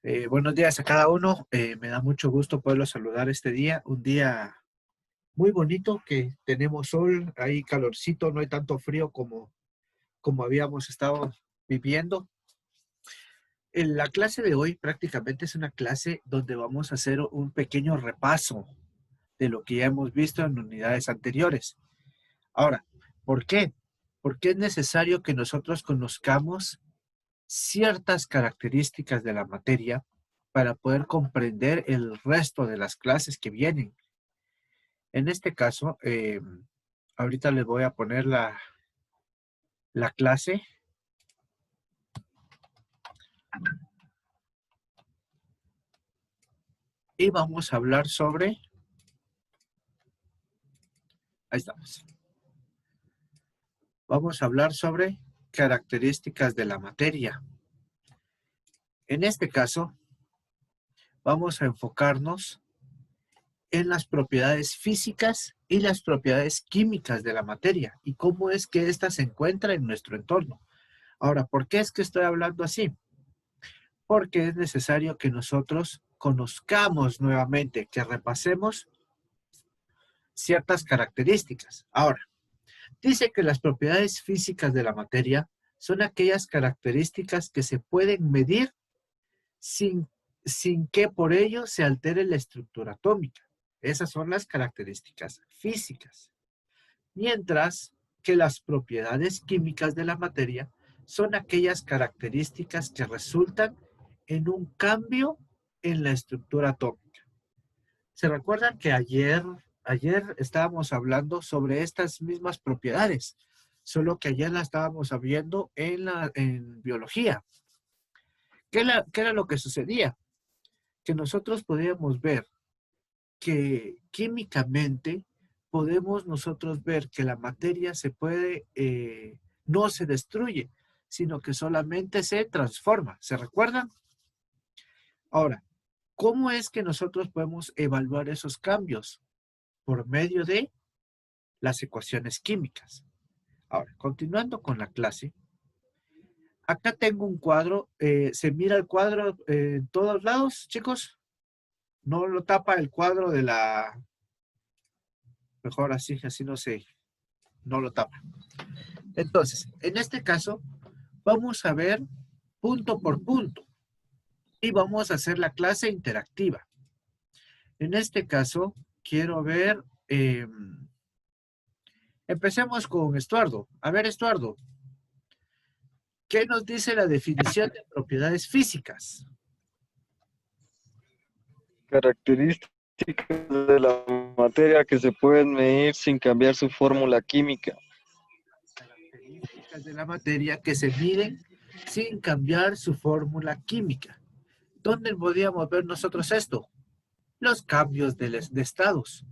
Buenos días a cada uno. Me da mucho gusto poderlos saludar este día. Un día muy bonito que tenemos sol, hay calorcito, no hay tanto frío como habíamos estado viviendo. En la clase de hoy prácticamente es una clase donde vamos a hacer un pequeño repaso de lo que ya hemos visto en unidades anteriores. Ahora, ¿por qué? Porque es necesario que nosotros conozcamos ciertas características de la materia para poder comprender el resto de las clases que vienen. En este caso, ahorita les voy a poner la clase y vamos a hablar sobre, ahí estamos, vamos a hablar sobre características de la materia. En este caso, vamos a enfocarnos en las propiedades físicas y las propiedades químicas de la materia y cómo es que ésta se encuentra en nuestro entorno. Ahora, ¿por qué es que estoy hablando así? Porque es necesario que nosotros conozcamos nuevamente, que repasemos ciertas características. Ahora, dice que las propiedades físicas de la materia son aquellas características que se pueden medir sin, sin que por ello se altere la estructura atómica. Esas son las características físicas. Mientras que las propiedades químicas de la materia son aquellas características que resultan en un cambio en la estructura atómica. ¿Se recuerdan que ayer estábamos hablando sobre estas mismas propiedades? Solo que ayer las estábamos viendo en biología. ¿Qué era lo que sucedía? Que nosotros podíamos ver que químicamente podemos nosotros ver que la materia se puede, no se destruye, sino que solamente se transforma. ¿Se recuerdan? Ahora, ¿cómo es que nosotros podemos evaluar esos cambios? Por medio de las ecuaciones químicas. Ahora, continuando con la clase, acá tengo un cuadro. ¿Se mira el cuadro en todos lados, chicos? No lo tapa el cuadro de la... Mejor así no sé, no lo tapa. Entonces, en este caso, vamos a ver punto por punto y vamos a hacer la clase interactiva. En este caso, quiero ver, empecemos con Estuardo. A ver, Estuardo, ¿qué nos dice la definición de propiedades físicas? Características de la materia que se pueden medir sin cambiar su fórmula química. Características de la materia que se miden sin cambiar su fórmula química. ¿Dónde podríamos ver nosotros esto? Los cambios de estados.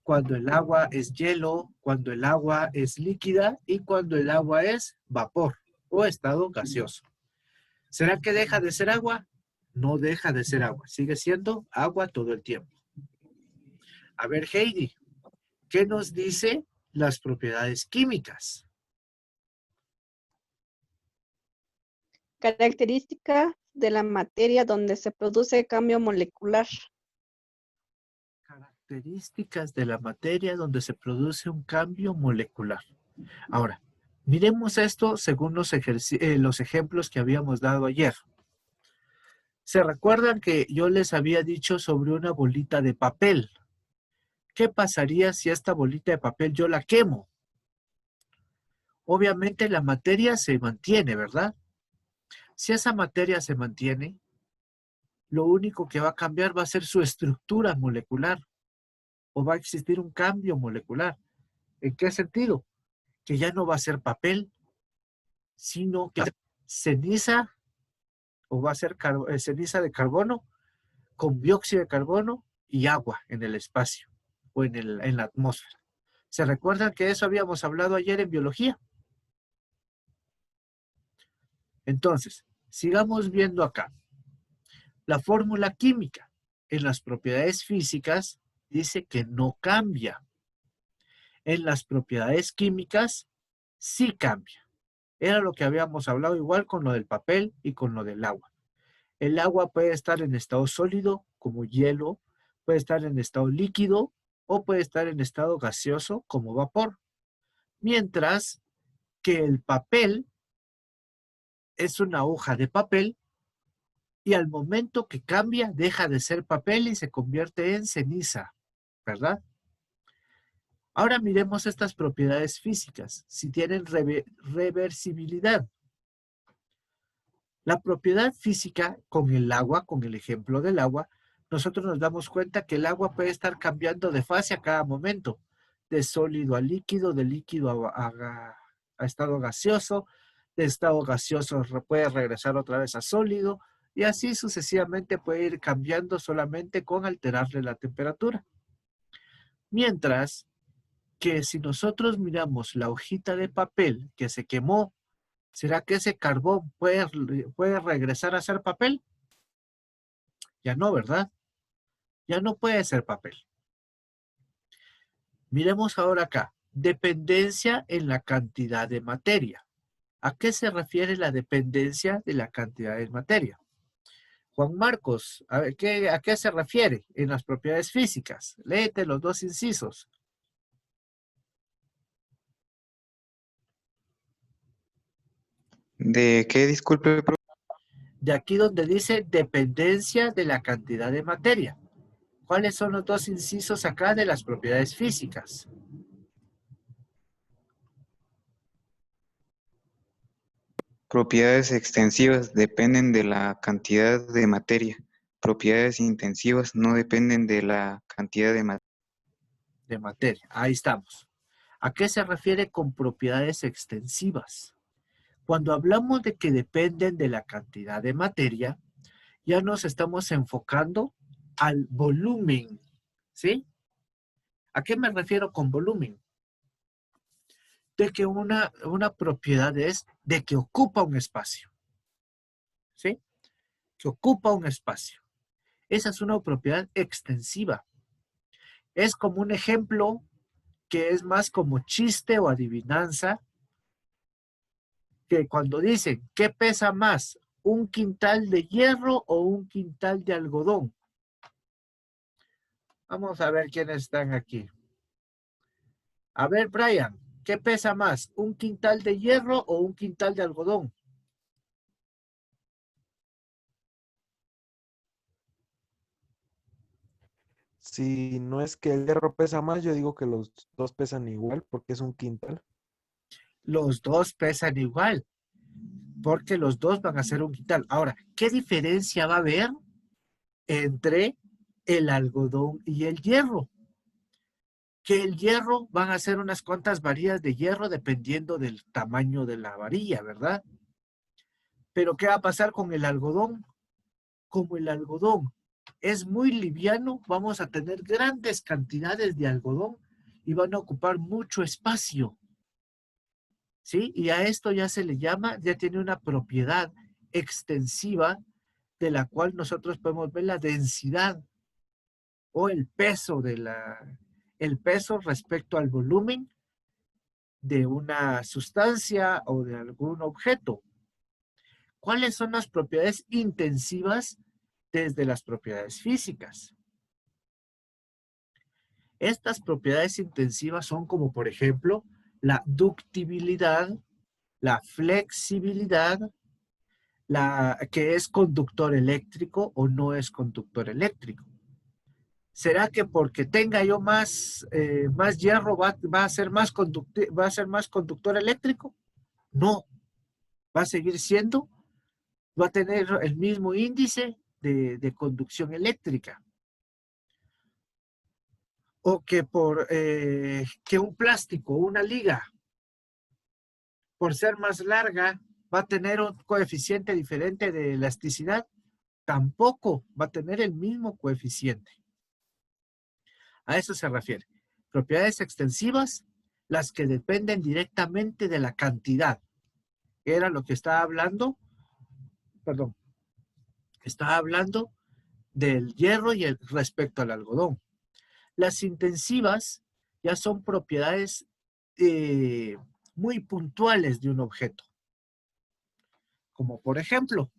Cuando el agua es hielo, cuando el agua es líquida y cuando el agua es vapor o estado gaseoso. ¿Será que deja de ser agua? No deja de ser agua, sigue siendo agua todo el tiempo. A ver, Heidi, ¿qué nos dice las propiedades químicas? Característica de la materia donde se produce cambio molecular. Características de la materia donde se produce un cambio molecular. Ahora, miremos esto según los ejemplos que habíamos dado ayer. ¿Se recuerdan que yo les había dicho sobre una bolita de papel? ¿Qué pasaría si esta bolita de papel yo la quemo? Obviamente la materia se mantiene, ¿verdad? Si esa materia se mantiene, lo único que va a cambiar va a ser su estructura molecular o va a existir un cambio molecular. ¿En qué sentido? Que ya no va a ser papel, sino que ceniza o va a ser ceniza de carbono con dióxido de carbono y agua en el espacio o en la atmósfera. ¿Se recuerdan que eso habíamos hablado ayer en biología? Entonces, sigamos viendo acá. La fórmula química en las propiedades físicas dice que no cambia. En las propiedades químicas sí cambia. Era lo que habíamos hablado igual con lo del papel y con lo del agua. El agua puede estar en estado sólido, como hielo, puede estar en estado líquido o puede estar en estado gaseoso, como vapor. Mientras que el papel es una hoja de papel y al momento que cambia, deja de ser papel y se convierte en ceniza, ¿verdad? Ahora miremos estas propiedades físicas, si tienen reversibilidad. La propiedad física con el agua, con el ejemplo del agua, nosotros nos damos cuenta que el agua puede estar cambiando de fase a cada momento, de sólido a líquido, de líquido a estado gaseoso, de estado gaseoso puede regresar otra vez a sólido, y así sucesivamente puede ir cambiando solamente con alterarle la temperatura. Mientras que si nosotros miramos la hojita de papel que se quemó, ¿será que ese carbón puede regresar a ser papel? Ya no, ¿verdad? Ya no puede ser papel. Miremos ahora acá. Dependencia en la cantidad de materia. ¿A qué se refiere la dependencia de la cantidad de materia? Juan Marcos, a ver, ¿a qué se refiere en las propiedades físicas? Léete los dos incisos. ¿De qué? Disculpe, profe. De aquí donde dice dependencia de la cantidad de materia. ¿Cuáles son los dos incisos acá de las propiedades físicas? Propiedades extensivas dependen de la cantidad de materia. Propiedades intensivas no dependen de la cantidad de materia. De materia. Ahí estamos. ¿A qué se refiere con propiedades extensivas? Cuando hablamos de que dependen de la cantidad de materia, ya nos estamos enfocando al volumen, ¿sí? ¿A qué me refiero con volumen? De que una propiedad es de que ocupa un espacio, ¿sí? Que ocupa un espacio. Esa es una propiedad extensiva. Es como un ejemplo que es más como chiste o adivinanza, que cuando dicen, ¿qué pesa más? ¿Un quintal de hierro o un quintal de algodón? Vamos a ver quiénes están aquí. A ver, Brian, ¿qué pesa más? ¿Un quintal de hierro o un quintal de algodón? Si no es que el hierro pesa más, yo digo que los dos pesan igual porque es un quintal. Los dos pesan igual, porque los dos van a ser un quintal. Ahora, ¿qué diferencia va a haber entre el algodón y el hierro? Que el hierro van a ser unas cuantas varillas de hierro dependiendo del tamaño de la varilla, ¿verdad? Pero ¿qué va a pasar con el algodón? Como el algodón es muy liviano, vamos a tener grandes cantidades de algodón y van a ocupar mucho espacio, ¿sí? Y a esto ya se le llama, ya tiene una propiedad extensiva de la cual nosotros podemos ver la densidad o el peso el peso respecto al volumen de una sustancia o de algún objeto. ¿Cuáles son las propiedades intensivas desde las propiedades físicas? Estas propiedades intensivas son como, por ejemplo, la ductibilidad, la flexibilidad, que es conductor eléctrico o no es conductor eléctrico. ¿Será que porque tenga yo más hierro va a ser más conductor eléctrico? No, va a seguir siendo, va a tener el mismo índice de conducción eléctrica. O que que un plástico, una liga, por ser más larga, va a tener un coeficiente diferente de elasticidad. Tampoco va a tener el mismo coeficiente. A eso se refiere. Propiedades extensivas, las que dependen directamente de la cantidad. Era lo que estaba hablando, perdón, estaba hablando del hierro y respecto al algodón. Las intensivas ya son propiedades muy puntuales de un objeto. Como por ejemplo,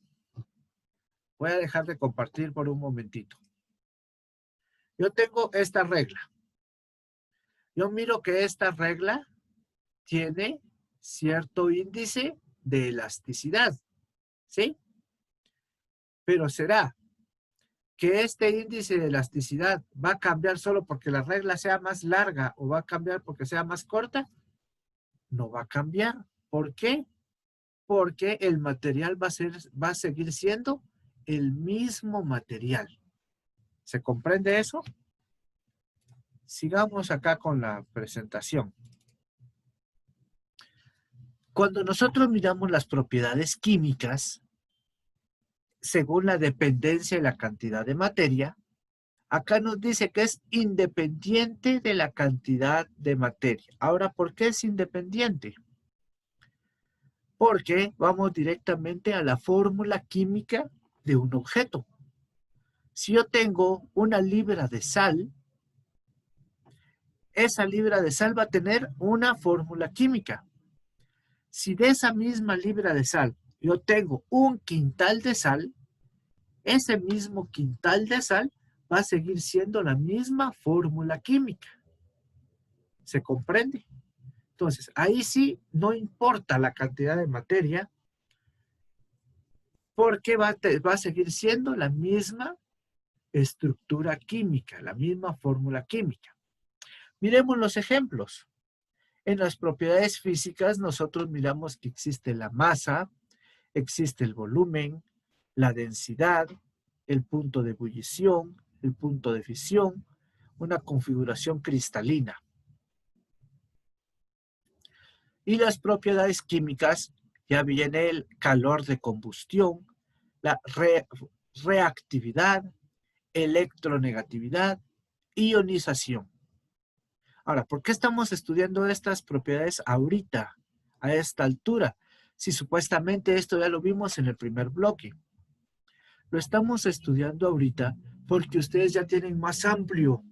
Voy a dejar de compartir por un momentito. Yo tengo esta regla. Yo miro que esta regla tiene cierto índice de elasticidad, ¿sí? Pero ¿será que este índice de elasticidad va a cambiar solo porque la regla sea más larga o va a cambiar porque sea más corta? No va a cambiar. ¿Por qué? Porque el material va a seguir siendo el mismo material. ¿Se comprende eso? Sigamos acá con la presentación. Cuando nosotros miramos las propiedades químicas, según la dependencia y la cantidad de materia, acá nos dice que es independiente de la cantidad de materia. Ahora, ¿por qué es independiente? Porque vamos directamente a la fórmula química de un objeto. Si yo tengo una libra de sal, esa libra de sal va a tener una fórmula química. Si de esa misma libra de sal yo tengo un quintal de sal, ese mismo quintal de sal va a seguir siendo la misma fórmula química. ¿Se comprende? Entonces, ahí sí no importa la cantidad de materia, porque va a seguir siendo la misma estructura química, la misma fórmula química. Miremos los ejemplos. En las propiedades físicas nosotros miramos que existe la masa, existe el volumen, la densidad, el punto de ebullición, el punto de fisión, una configuración cristalina. Y las propiedades químicas, ya viene el calor de combustión, la reactividad, electronegatividad, ionización. Ahora, ¿por qué estamos estudiando estas propiedades ahorita, a esta altura? Si supuestamente esto ya lo vimos en el primer bloque. Lo estamos estudiando ahorita porque ustedes ya tienen más amplio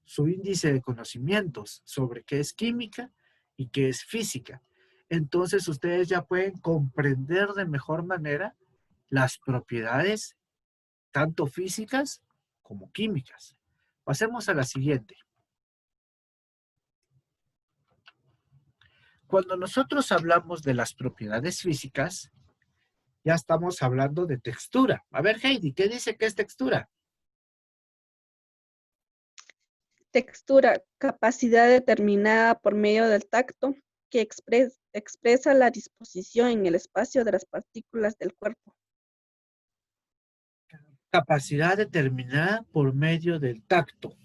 su índice de conocimientos sobre qué es química y qué es física. Entonces ustedes ya pueden comprender de mejor manera las propiedades tanto físicas como químicas. Pasemos a la siguiente. Cuando nosotros hablamos de las propiedades físicas, ya estamos hablando de textura. A ver, Heidi, ¿qué dice que es textura? Textura, capacidad determinada por medio del tacto que expresa la disposición en el espacio de las partículas del cuerpo. Capacidad determinada por medio del tacto.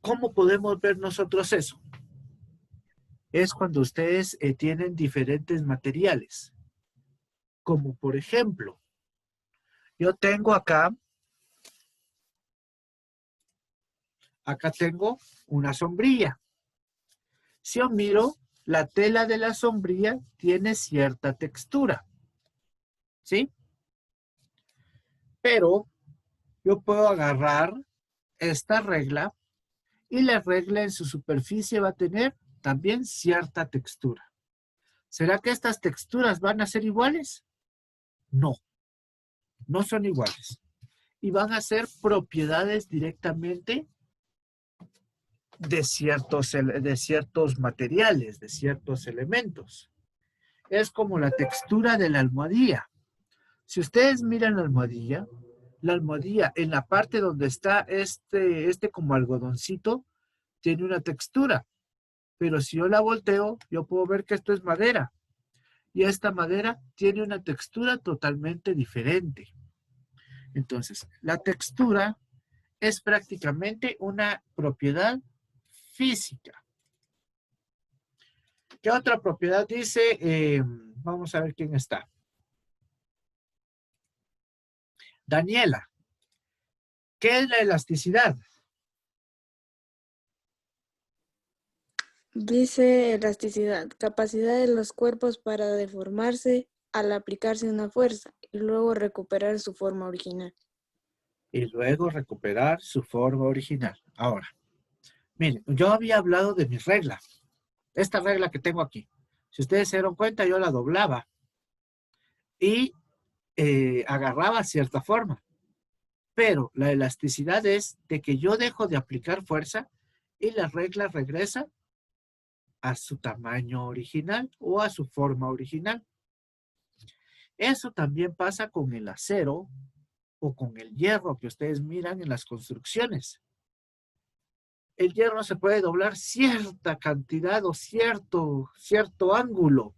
¿Cómo podemos ver nosotros eso? Es cuando ustedes tienen diferentes materiales. Como por ejemplo, yo tengo acá tengo una sombrilla. Si yo miro, la tela de la sombrilla tiene cierta textura. ¿Sí? Pero yo puedo agarrar esta regla y la regla en su superficie va a tener también cierta textura. ¿Será que estas texturas van a ser iguales? No, no son iguales. Y van a ser propiedades directamente de ciertos materiales, de ciertos elementos. Es como la textura de la almohadilla. Si ustedes miran la almohadilla en la parte donde está este como algodoncito, tiene una textura. Pero si yo la volteo, yo puedo ver que esto es madera. Y esta madera tiene una textura totalmente diferente. Entonces, la textura es prácticamente una propiedad física. ¿Qué otra propiedad dice? Vamos a ver quién está. Daniela, ¿qué es la elasticidad? Dice elasticidad, capacidad de los cuerpos para deformarse al aplicarse una fuerza y luego recuperar su forma original. Y luego recuperar su forma original. Ahora, miren, yo había hablado de mi regla. Esta regla que tengo aquí. Si ustedes se dieron cuenta, yo la doblaba. Y agarraba cierta forma. Pero la elasticidad es de que yo dejo de aplicar fuerza y la regla regresa a su tamaño original o a su forma original. Eso también pasa con el acero o con el hierro que ustedes miran en las construcciones. El hierro se puede doblar cierta cantidad o cierto ángulo.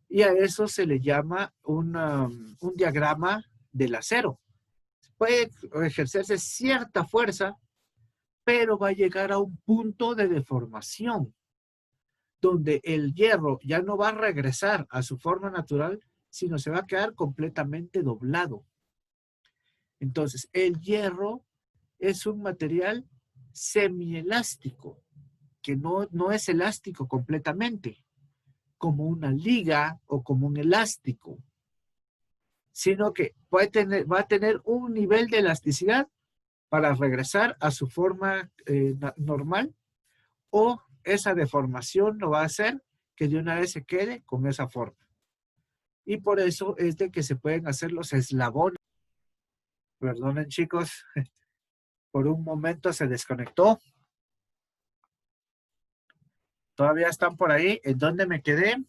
Y a eso se le llama un diagrama del acero. Puede ejercerse cierta fuerza, pero va a llegar a un punto de deformación, donde el hierro ya no va a regresar a su forma natural, sino se va a quedar completamente doblado. Entonces, el hierro es un material semielástico, que no es elástico completamente, como una liga o como un elástico, sino que va a tener un nivel de elasticidad para regresar a su forma normal, o esa deformación no va a hacer que de una vez se quede con esa forma. Y por eso es de que se pueden hacer los eslabones. Perdonen, chicos, por un momento se desconectó. ¿Todavía están por ahí? ¿En dónde me quedé?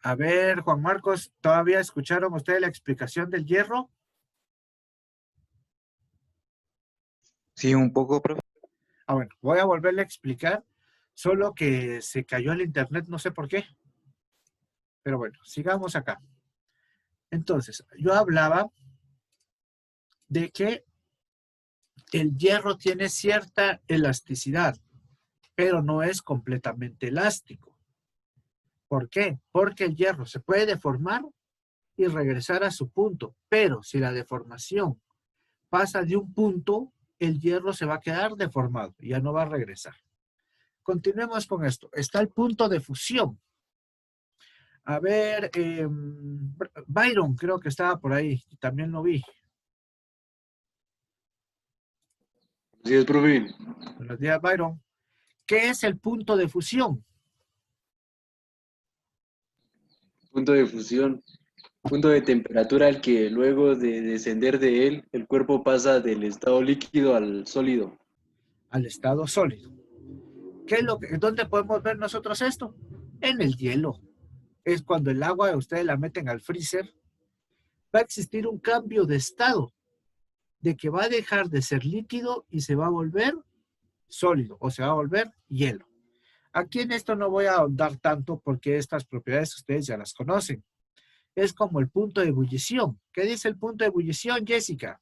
A ver, Juan Marcos, ¿todavía escucharon ustedes la explicación del hierro? Sí, un poco, profe. Bueno, voy a volverle a explicar, solo que se cayó el internet, no sé por qué. Pero bueno, sigamos acá. Entonces, yo hablaba de que el hierro tiene cierta elasticidad, pero no es completamente elástico. ¿Por qué? Porque el hierro se puede deformar y regresar a su punto, pero si la deformación pasa de un punto, el hierro se va a quedar deformado y ya no va a regresar. Continuemos con esto. Está el punto de fusión. A ver, Byron creo que estaba por ahí, también lo vi. Así es, profe. Buenos días, Byron. ¿Qué es el punto de fusión? Punto de fusión. Punto de temperatura al que luego de descender de él, el cuerpo pasa del estado líquido al sólido. Al estado sólido. ¿Dónde podemos ver nosotros esto? En el hielo. Es cuando el agua ustedes la meten al freezer, va a existir un cambio de estado, de que va a dejar de ser líquido y se va a volver sólido o se va a volver hielo. Aquí en esto no voy a ahondar tanto porque estas propiedades ustedes ya las conocen. Es como el punto de ebullición. ¿Qué dice el punto de ebullición, Jessica?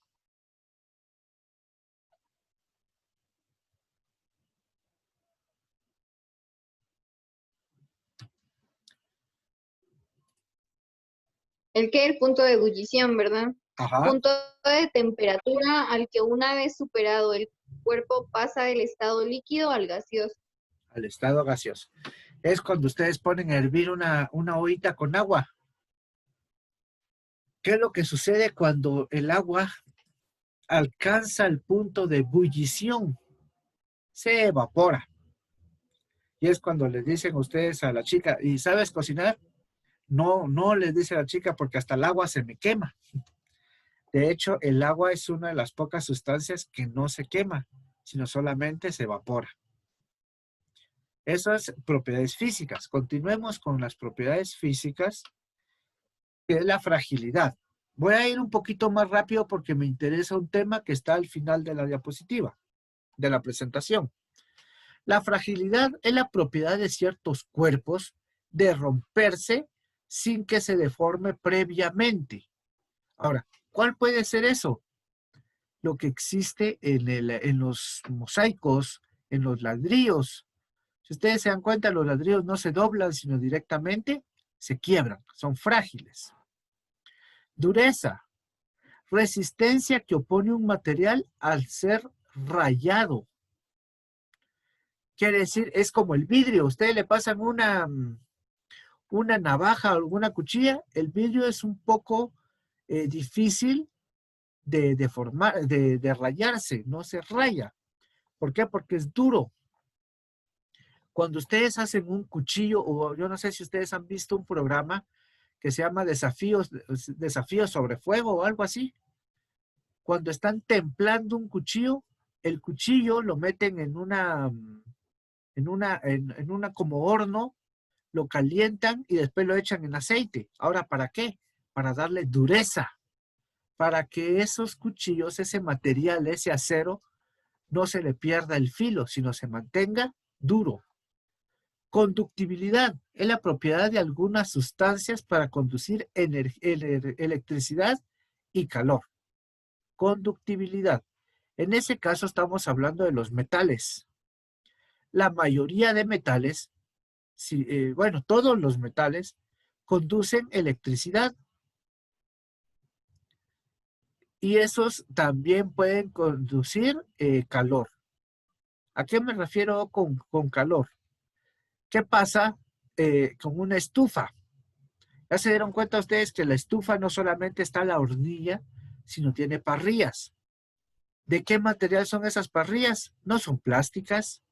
El punto de ebullición, ¿verdad? Ajá. Punto de temperatura al que una vez superado el cuerpo pasa del estado líquido al gaseoso. Al estado gaseoso. Es cuando ustedes ponen a hervir una ollita con agua. ¿Qué es lo que sucede cuando el agua alcanza el punto de ebullición? Se evapora. Y es cuando les dicen ustedes a la chica, ¿y sabes cocinar? No, no les dice la chica porque hasta el agua se me quema. De hecho, el agua es una de las pocas sustancias que no se quema, sino solamente se evapora. Eso es propiedades físicas. Continuemos con las propiedades físicas, que es la fragilidad. Voy a ir un poquito más rápido porque me interesa un tema que está al final de la diapositiva, de la presentación. La fragilidad es la propiedad de ciertos cuerpos de romperse sin que se deforme previamente. Ahora, ¿cuál puede ser eso? Lo que existe en los mosaicos, en los ladrillos. Si ustedes se dan cuenta, los ladrillos no se doblan, sino directamente se quiebran, son frágiles. Dureza, resistencia que opone un material al ser rayado. Quiere decir, es como el vidrio. Ustedes le pasan una navaja o alguna cuchilla, el vidrio es un poco difícil de deformar, de rayarse, no se raya. ¿Por qué? Porque es duro. Cuando ustedes hacen un cuchillo, o yo no sé si ustedes han visto un programa que se llama Desafíos sobre Fuego o algo así. Cuando están templando un cuchillo, el cuchillo lo meten en una como horno, lo calientan y después lo echan en aceite. Ahora, ¿para qué? Para darle dureza, para que esos cuchillos, ese material, ese acero, no se le pierda el filo, sino se mantenga duro. Conductibilidad es la propiedad de algunas sustancias para conducir electricidad y calor. Conductibilidad. En ese caso estamos hablando de los metales. La mayoría de metales, bueno, todos los metales conducen electricidad. Y esos también pueden conducir calor. ¿A qué me refiero con calor? ¿Qué pasa con una estufa? Ya se dieron cuenta ustedes que la estufa no solamente está la hornilla, sino tiene parrillas. ¿De qué material son esas parrillas? No son plásticas,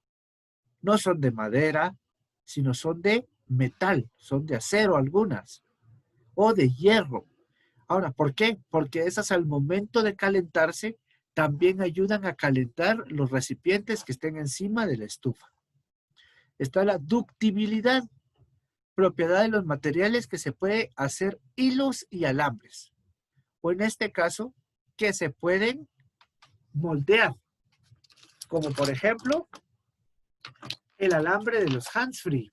no son de madera, sino son de metal, son de acero algunas, o de hierro. Ahora, ¿por qué? Porque esas al momento de calentarse también ayudan a calentar los recipientes que estén encima de la estufa. Está la ductibilidad, propiedad de los materiales que se puede hacer hilos y alambres. O en este caso, que se pueden moldear. Como por ejemplo, el alambre de los handsfree.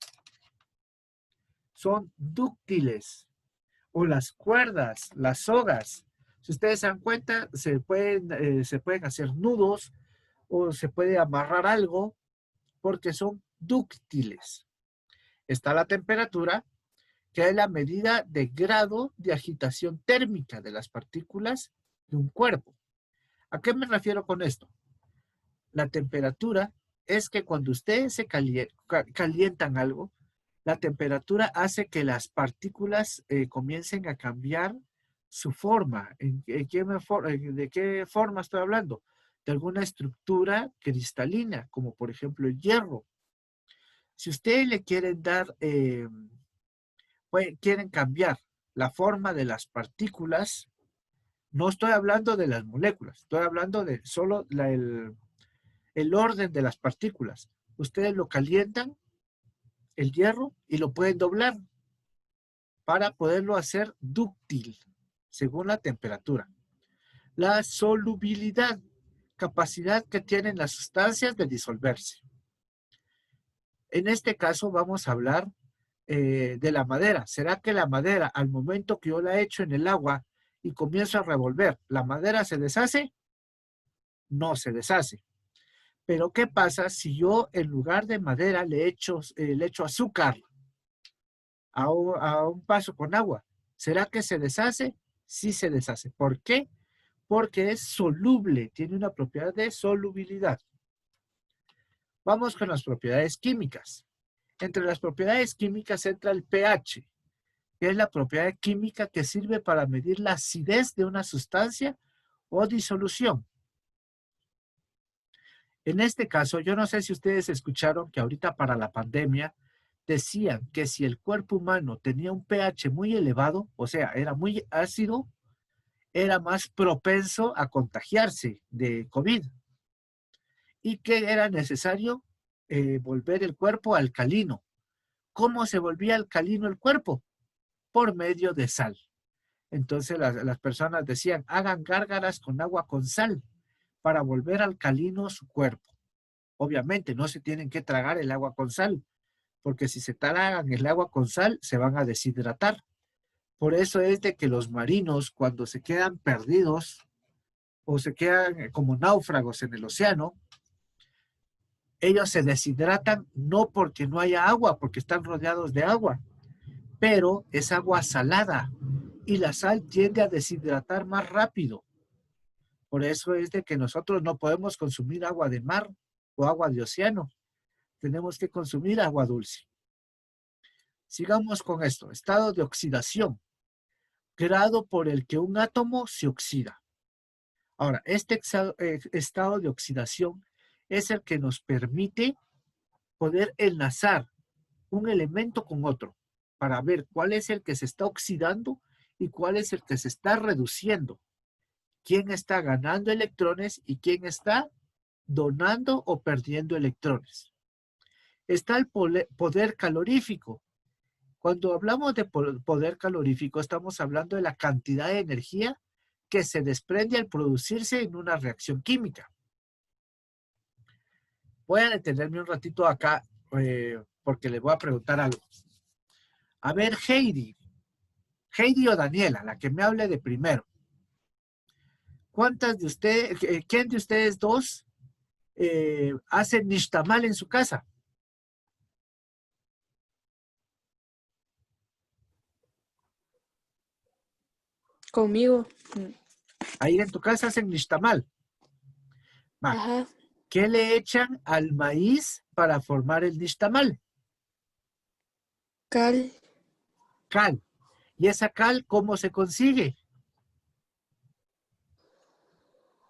Son dúctiles. O las cuerdas, las sogas. Si ustedes se dan cuenta, se pueden hacer nudos o se puede amarrar algo porque son dúctiles. Está la temperatura, que es la medida de grado de agitación térmica de las partículas de un cuerpo. ¿A qué me refiero con esto? La temperatura es que cuando ustedes se calientan algo, la temperatura hace que las partículas comiencen a cambiar su forma. ¿De qué forma estoy hablando? De alguna estructura cristalina, como por ejemplo el hierro. Si ustedes le quieren dar, quieren cambiar la forma de las partículas, no estoy hablando de las moléculas, estoy hablando de solo el orden de las partículas. Ustedes lo calientan, el hierro, y lo pueden doblar para poderlo hacer dúctil según la temperatura. La solubilidad, capacidad que tienen las sustancias de disolverse. En este caso vamos a hablar de la madera. ¿Será que la madera, al momento que yo la echo en el agua y comienzo a revolver, la madera se deshace? No se deshace. Pero ¿qué pasa si yo en lugar de madera le echo azúcar a un vaso con agua? ¿Será que se deshace? Sí se deshace. ¿Por qué? Porque es soluble, tiene una propiedad de solubilidad. Vamos con las propiedades químicas. Entre las propiedades químicas entra el pH, que es la propiedad química que sirve para medir la acidez de una sustancia o disolución. En este caso, yo no sé si ustedes escucharon que ahorita para la pandemia decían que si el cuerpo humano tenía un pH muy elevado, o sea, era muy ácido, era más propenso a contagiarse de COVID. Y que era necesario volver el cuerpo alcalino. ¿Cómo se volvía alcalino el cuerpo? Por medio de sal. Entonces las personas decían, hagan gárgaras con agua con sal para volver alcalino su cuerpo. Obviamente no se tienen que tragar el agua con sal, porque si se tragan el agua con sal se van a deshidratar. Por eso es de que los marinos, cuando se quedan perdidos o se quedan como náufragos en el océano, ellos se deshidratan no porque no haya agua, porque están rodeados de agua, pero es agua salada y la sal tiende a deshidratar más rápido. Por eso es de que nosotros no podemos consumir agua de mar o agua de océano. Tenemos que consumir agua dulce. Sigamos con esto. Estado de oxidación. Grado por el que un átomo se oxida. Ahora, este estado de oxidación es el que nos permite poder enlazar un elemento con otro para ver cuál es el que se está oxidando y cuál es el que se está reduciendo. Quién está ganando electrones y quién está donando o perdiendo electrones. Está el poder calorífico. Cuando hablamos de poder calorífico, estamos hablando de la cantidad de energía que se desprende al producirse en una reacción química. Voy a detenerme un ratito acá porque les voy a preguntar algo. A ver, Heidi o Daniela, la que me hable de primero. ¿Cuántas de ustedes, quién de ustedes dos hace nixtamal en su casa? Conmigo. Ahí en tu casa hacen nixtamal. Va. Ajá. ¿Qué le echan al maíz para formar el nixtamal? Cal. Cal. ¿Y esa cal cómo se consigue?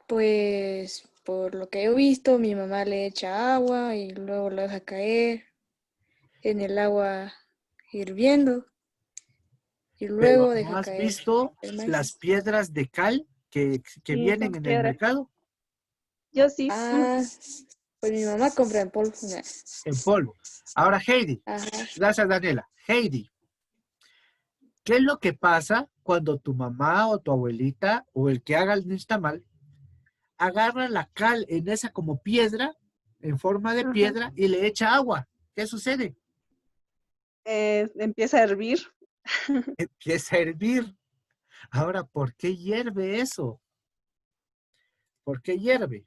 Pues por lo que he visto, mi mamá le echa agua y luego lo deja caer en el agua hirviendo y luego Pero ¿no deja has caer visto el maíz. las piedras de cal que Sí, vienen son en el piedras. mercado? Yo sí. Ah, pues mi mamá compra en polvo. En polvo. Ahora, Heidi. Ajá. Gracias, Daniela. Heidi, ¿qué es lo que pasa cuando tu mamá o tu abuelita o el que haga el nixtamal agarra la cal en esa como piedra, en forma de Ajá. piedra, y le echa agua? ¿Qué sucede? Empieza a hervir. Empieza a hervir. Ahora, ¿por qué hierve eso? ¿Por qué hierve?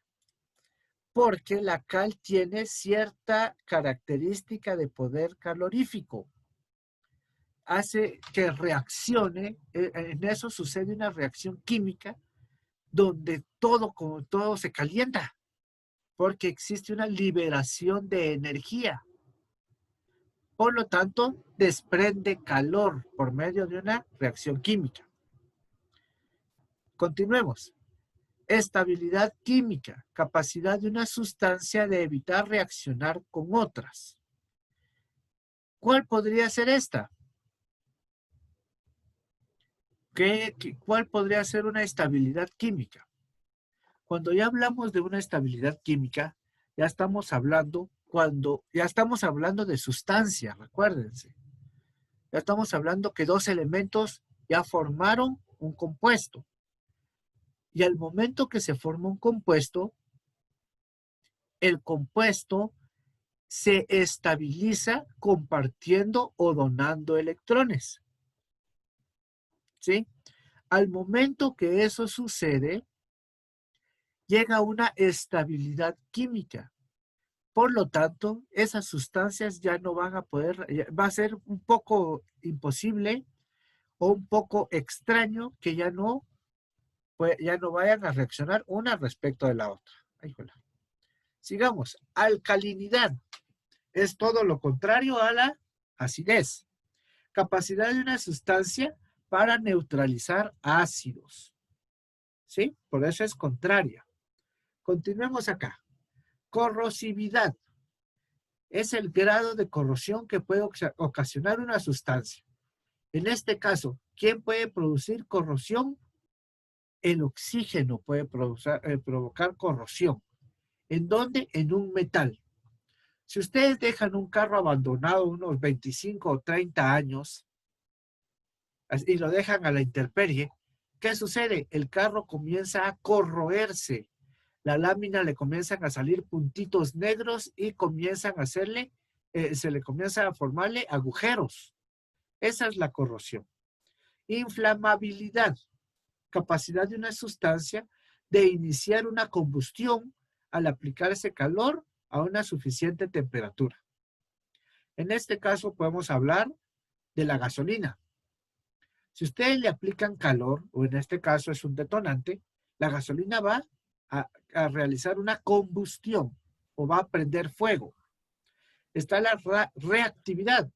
Porque la cal tiene cierta característica de poder calorífico. Hace que reaccione, en eso sucede una reacción química donde todo se calienta, porque existe una liberación de energía. Por lo tanto, desprende calor por medio de una reacción química. Continuemos. Estabilidad química, capacidad de una sustancia de evitar reaccionar con otras. ¿Cuál podría ser esta? ¿Cuál podría ser una estabilidad química? Cuando ya hablamos de una estabilidad química, ya estamos hablando de sustancia, recuérdense. Ya estamos hablando que dos elementos ya formaron un compuesto. Y al momento que se forma un compuesto, el compuesto se estabiliza compartiendo o donando electrones. ¿Sí? Al momento que eso sucede, llega una estabilidad química. Por lo tanto, esas sustancias ya no van a poder, va a ser un poco imposible o un poco extraño que ya no vayan a reaccionar una respecto de la otra. Híjole. Sigamos. Alcalinidad. Es todo lo contrario a la acidez. Capacidad de una sustancia para neutralizar ácidos. ¿Sí? Por eso es contraria. Continuemos acá. Corrosividad. Es el grado de corrosión que puede ocasionar una sustancia. En este caso, ¿quién puede producir corrosión? El oxígeno puede provocar corrosión. ¿En dónde? En un metal. Si ustedes dejan un carro abandonado unos 25 o 30 años y lo dejan a la intemperie, ¿qué sucede? El carro comienza a corroerse. La lámina le comienzan a salir puntitos negros y comienzan a se le comienza a formarle agujeros. Esa es la corrosión. Inflamabilidad. Capacidad de una sustancia de iniciar una combustión al aplicarse calor a una suficiente temperatura. En este caso podemos hablar de la gasolina. Si ustedes le aplican calor, o en este caso es un detonante, la gasolina va a realizar una combustión o va a prender fuego. Está la reactividad,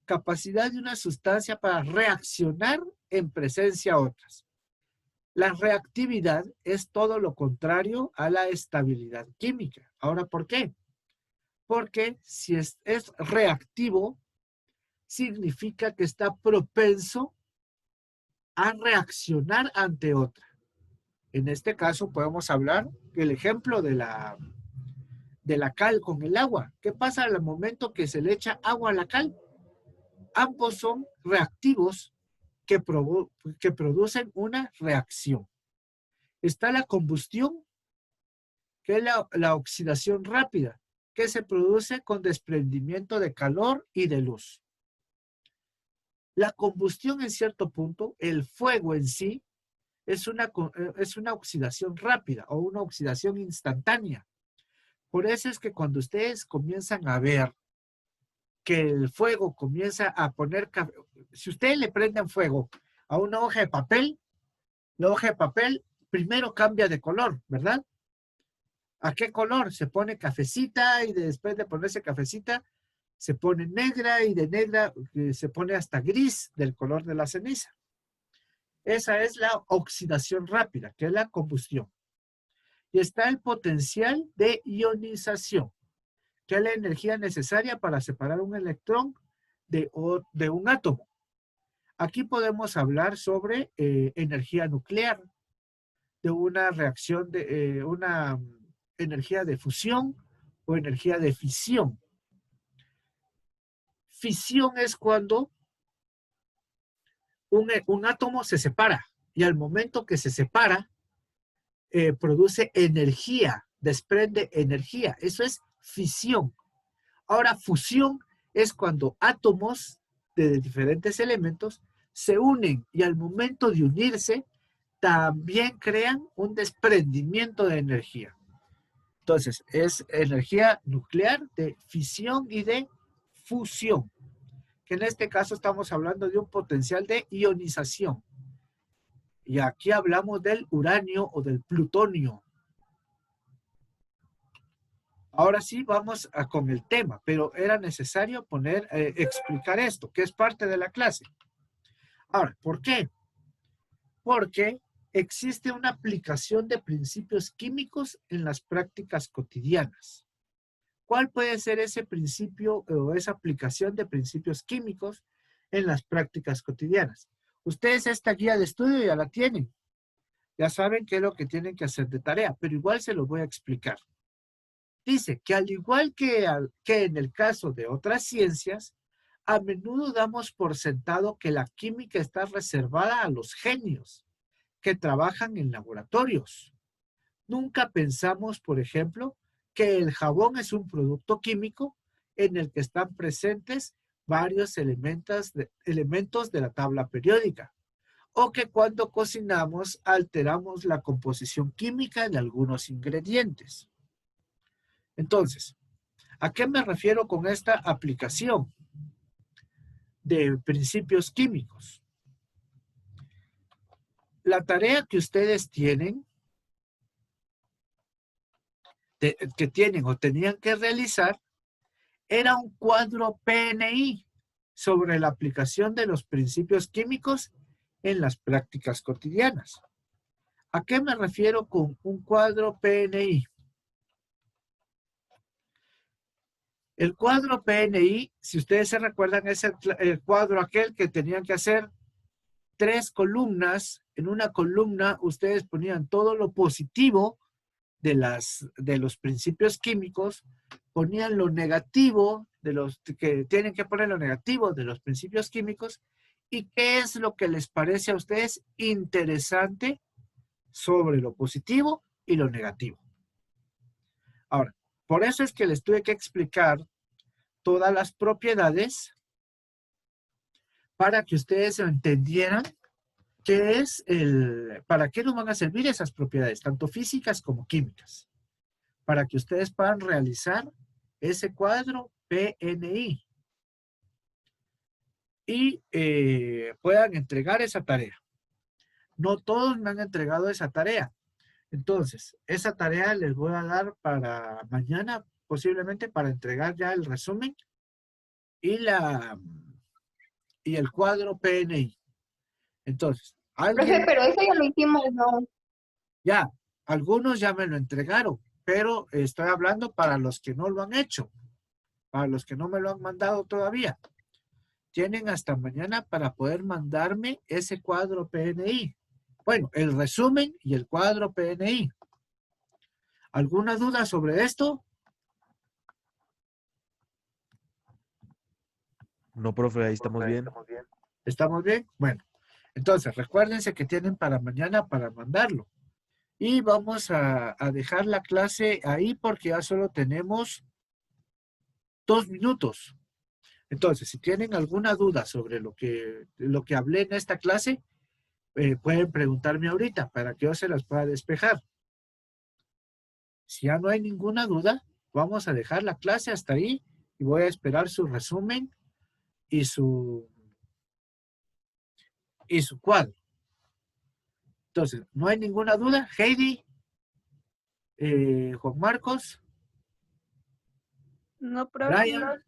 capacidad de una sustancia para reaccionar en presencia a otras. La reactividad es todo lo contrario a la estabilidad química. Ahora, ¿por qué? Porque si es reactivo, significa que está propenso a reaccionar ante otra. En este caso podemos hablar del ejemplo de la cal con el agua. ¿Qué pasa al momento que se le echa agua a la cal? Ambos son reactivos que producen una reacción. Está la combustión, que es la oxidación rápida, que se produce con desprendimiento de calor y de luz. La combustión en cierto punto, el fuego en sí, es una oxidación rápida o una oxidación instantánea. Por eso es que cuando ustedes comienzan a ver que el fuego comienza a poner, si ustedes le prenden fuego a una hoja de papel, la hoja de papel primero cambia de color, ¿verdad? ¿A qué color? Se pone cafecita y después de ponerse cafecita se pone negra y de negra se pone hasta gris del color de la ceniza. Esa es la oxidación rápida, que es la combustión. Y está el potencial de ionización, que es la energía necesaria para separar un electrón de un átomo. Aquí podemos hablar sobre energía nuclear, de una reacción de una energía de fusión o energía de fisión. Fisión es cuando un átomo se separa y al momento que se separa produce energía, desprende energía. Eso es fisión. Ahora, fusión es cuando átomos de diferentes elementos se unen y al momento de unirse también crean un desprendimiento de energía. Entonces, es energía nuclear de fisión y de fusión, que en este caso estamos hablando de un potencial de ionización. Y aquí hablamos del uranio o del plutonio. Ahora sí vamos con el tema, pero era necesario explicar esto, que es parte de la clase. Ahora, ¿por qué? Porque existe una aplicación de principios químicos en las prácticas cotidianas. ¿Cuál puede ser ese principio o esa aplicación de principios químicos en las prácticas cotidianas? Ustedes esta guía de estudio ya la tienen. Ya saben qué es lo que tienen que hacer de tarea, pero igual se los voy a explicar. Dice que al igual que en el caso de otras ciencias, a menudo damos por sentado que la química está reservada a los genios que trabajan en laboratorios. Nunca pensamos, por ejemplo, que el jabón es un producto químico en el que están presentes varios elementos de la tabla periódica, o que cuando cocinamos alteramos la composición química de algunos ingredientes. Entonces, ¿a qué me refiero con esta aplicación de principios químicos? La tarea que ustedes tienen, que tienen o tenían que realizar, era un cuadro PNI sobre la aplicación de los principios químicos en las prácticas cotidianas. ¿A qué me refiero con un cuadro PNI? El cuadro PNI, si ustedes se recuerdan, es el cuadro aquel que tenían que hacer 3 columnas. En una columna ustedes ponían todo lo positivo de los principios químicos, ponían lo negativo que tienen que poner lo negativo de los principios químicos y qué es lo que les parece a ustedes interesante sobre lo positivo y lo negativo. Ahora, por eso es que les tuve que explicar todas las propiedades para que ustedes entendieran para qué nos van a servir esas propiedades, tanto físicas como químicas, para que ustedes puedan realizar ese cuadro PNI y puedan entregar esa tarea. No todos me han entregado esa tarea. Entonces, esa tarea les voy a dar para mañana, posiblemente para entregar ya el resumen y el cuadro PNI. Entonces, Profe, pero eso ya lo hicimos, ¿no? Ya, algunos ya me lo entregaron, pero estoy hablando para los que no lo han hecho. para los que no me lo han mandado todavía. Tienen hasta mañana para poder mandarme ese cuadro PNI. Bueno, el resumen y el cuadro PNI. ¿Alguna duda sobre esto? No, profe, ahí estamos bien. ¿Estamos bien? Bueno, entonces recuérdense que tienen para mañana para mandarlo. Y vamos a dejar la clase ahí porque ya solo tenemos 2 minutos. Entonces, si tienen alguna duda sobre lo que hablé en esta clase, pueden preguntarme ahorita para que yo se las pueda despejar. Si ya no hay ninguna duda, vamos a dejar la clase hasta ahí y voy a esperar su resumen y su cuadro. Entonces, no hay ninguna duda. Heidi, Juan Marcos, No, profe. Brian.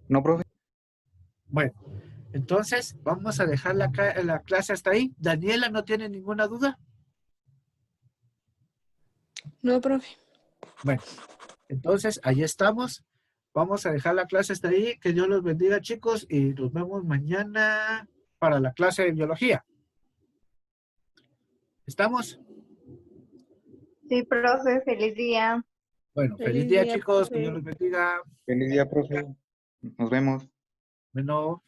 No, profe. Bueno, entonces vamos a dejar la clase hasta ahí. Daniela, ¿no tiene ninguna duda? No, profe. Bueno, entonces ahí estamos. Vamos a dejar la clase hasta ahí. Que Dios los bendiga, chicos, y nos vemos mañana para la clase de biología. ¿Estamos? Sí, profe, feliz día. Bueno, Feliz feliz día, día, chicos. Que profe. Dios los bendiga. Feliz día, profe. Nos vemos. Bueno.